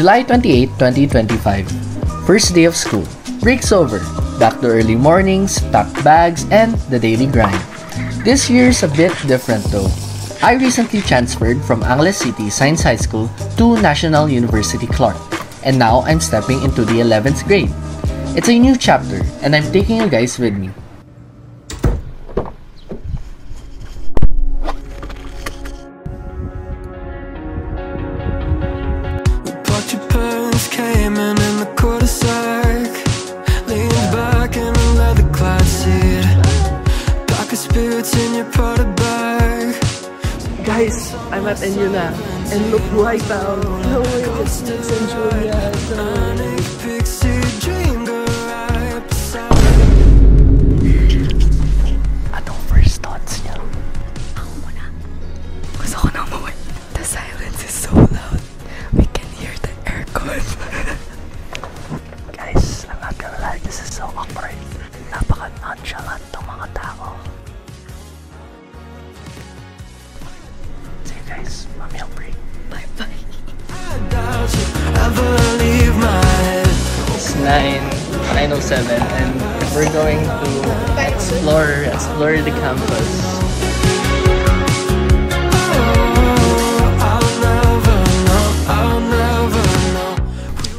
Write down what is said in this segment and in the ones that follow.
July 28, 2025. First day of school. Breaks over. Back to early mornings, packed bags, and the daily grind. This year's a bit different though. I recently transferred from Angeles City Science High School to National University Clark, and now I'm stepping into the 11th grade. It's a new chapter, and I'm taking you guys with me. Guys, I'm at NU na, and look who I found. No way, it's Nix and Julia. Anong first thoughts niya? Ako muna. Gusto ko nang mawala. The silence is so loud. We can hear the aircon. Guys, I'm not gonna lie, this is so awkward. Napaka-nonchalant tong mga tao. See you guys, mamaya break. Bye-bye. It's 9:07 and we're going to explore the campus.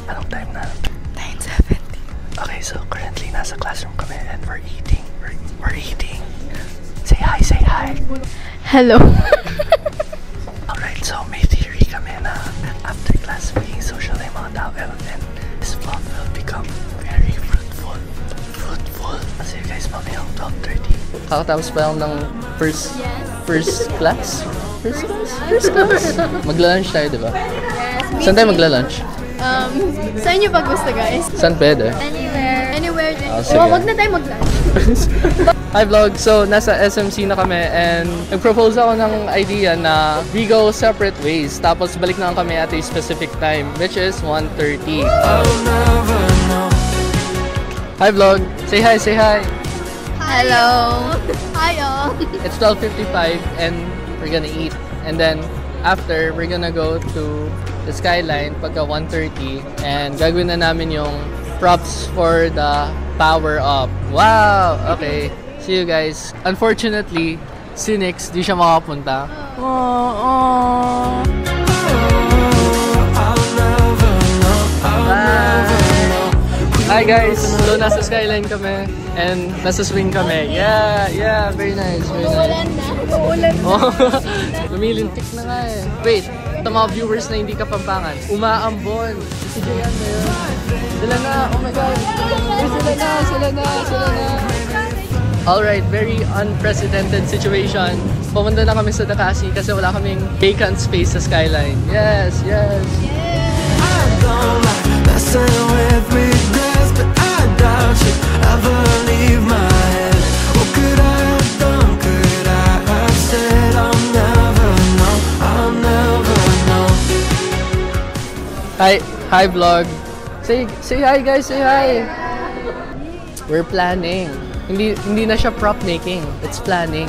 Anong time na? 9:70. Okay, so currently nasa classroom kami and we're eating. We're eating. Say hi, say hi. Hello. Alright, so may theory kami na after class maging social na yung mga tao and this vlog will become very fruitful. Kasi guys, mamaya 12:30. Kakatapos pa lang ng first class? First class? Magla-lunch tayo, diba? Yes. Saan tayo magla-lunch? Saan nyo pag gusto, guys? Saan pwede? Anywhere din. Sige. Wag na tayo mag-lunch. Hi vlog! So, nasa SMC na kami and nag-propose ako ng idea na we go separate ways tapos balik na kami at a specific time which is 1:30. Hi vlog! Say hi, say hi! Hello! Hi all! It's 12:55 and we're gonna eat and then after we're gonna go to the skyline pagka 1:30 and gagawin na namin yung props for the power up. Wow! Okay. See you guys. Unfortunately, si Nix, di siya makapunta. Hi guys! So, nasa skyline kami and nasa swing kami. Yeah, very nice, very nice. Uulan na. Lumilintik na nga eh. Wait, ito mga viewers na hindi Kapampangan. Umaambon. Si Jayan na yun. Sila na, oh my god. Sila na. Alright, very unprecedented situation. Pumunta na kami sa Dakasi kasi wala kaming vacant space sa skyline. Yes. Hi vlog. Say hi guys, say hi. We're planning. Hindi na siya prop making. It's planning.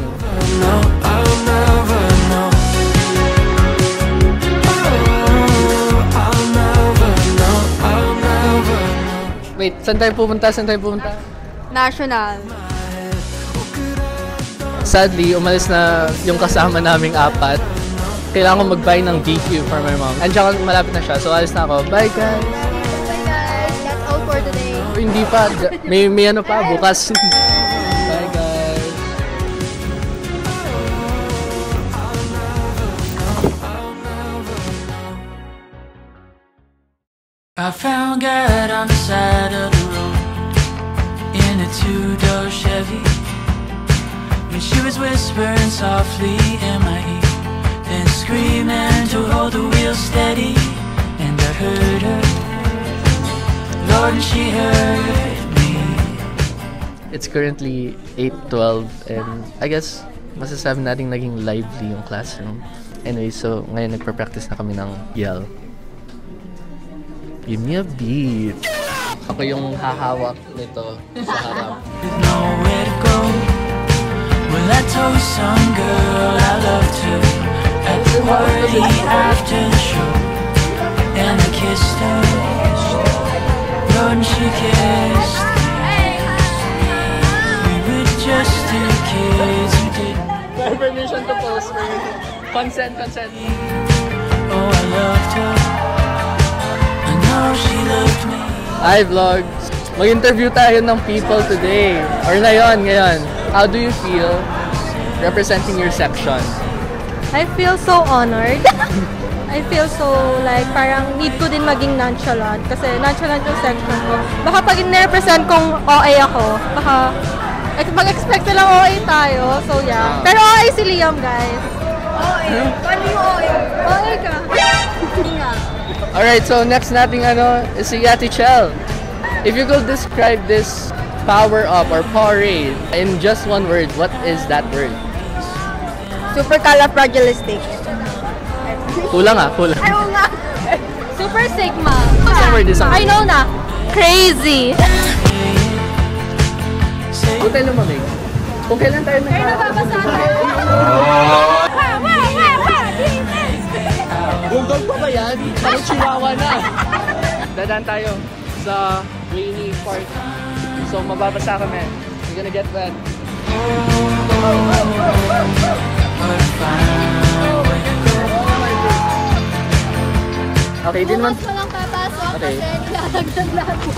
Wait, saan tayo pupunta? National. Sadly, umalis na yung kasama naming apat. Kailangan ko mag-buy ng DQ for my mom. Andiyan malapit na siya, so alis na ako. Bye guys! Bye guys! That's all for today. Hindi pa. May ano pa, bukas. Bye guys! I found God on the side of the road in a two-door Chevy. When she was whispering softly in my ear, then screaming to hold the wheel steady, and I heard her, Lord, and she heard me. It's currently 8:12 and I guess masasabi natin naging lively yung classroom. Anyway, so ngayon nagpa-practice na kami ng yell. Give me a beat. Ako yung hahawak nito sa harap. With nowhere to go, well I told some girl I loved her at the party after the show, and I kissed her. And she kissed me. We were just two kids who did. Permission to post for you. Consent. Oh, I loved her. I know she loved me. Hi vlogs! Mag-interview tayo ng people today. Or ngayon. How do you feel representing your section? I feel so honored. I feel so like parang need ko din maging nonchalant kasi nonchalant yung section ko. Baka pag in-represent kong OA ako, baka mag-expect nilang OA tayo. So yeah. Pero OA si Liam, guys. OA? Paano yung OA? OA ka? Hindi nga. Alright, so next nating is si Ate Chel. If you could describe this power up or parade in just one word, what is that word? Supercalifragilistic. Kulang. Ayaw nga. Super Sigma. Isang word. I know na. Crazy. Huwag tayo lumamig. Kung kailan tayo Ay, nababasa tayo. Bulldog pa ba yan? Parang chihuahua na. Dadaan tayo sa rainy park. So mababasa kami. We're gonna get wet. Okay, din man. Walang papasok Okay. kasi nilalagdag natin.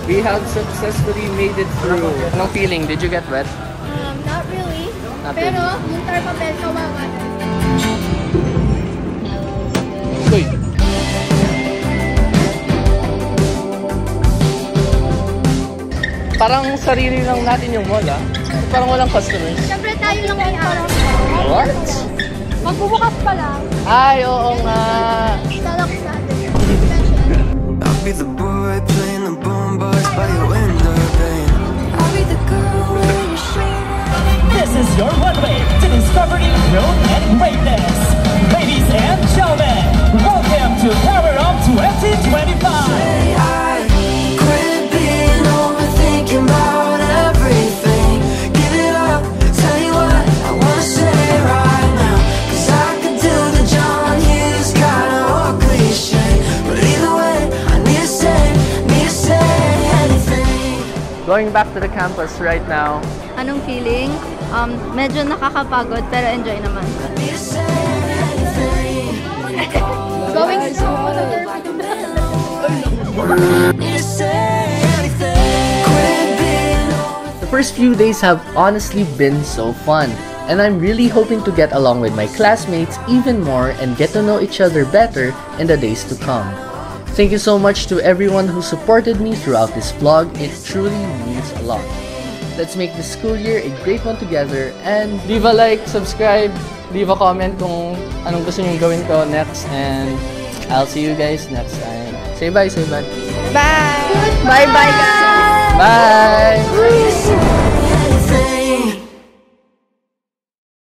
We have successfully made it through. Anong feeling? Did you get wet? Not really. Not Pero really. yung tarpapel kawawa na. Uy! Parang sarili lang natin yung mall, ah. Parang walang customers. Siyempre tayo lang may araw. What? Magbubukas pa lang. Ay, oo nga. Lalaki natin. I'll be the boy playing the boombox by your window, babe. I'll be the girl when you share. This is your runway to discovery, growth, and greatness. Ladies and gentlemen, welcome to Power Up 2025. I quit being overthinking about everything. Give it up, tell you what I wanna say right now. 'Cause I could do the John Hughes kinda or cliche. But either way, I need to say anything. Going back to the campus right now. Anong feeling? Medyo nakakapagod pero enjoy naman. Need to say anything. Going slow. Need to say anything. Quit being The first few days have honestly been so fun, and I'm really hoping to get along with my classmates even more and get to know each other better in the days to come. Thank you so much to everyone who supported me throughout this vlog. It truly means a lot. Let's make this school year a great one together, and leave a like, subscribe, leave a comment kung anong gusto nyo gawin ko next, and I'll see you guys next time. Say bye. Bye! Bye-bye, guys! Bye! anything.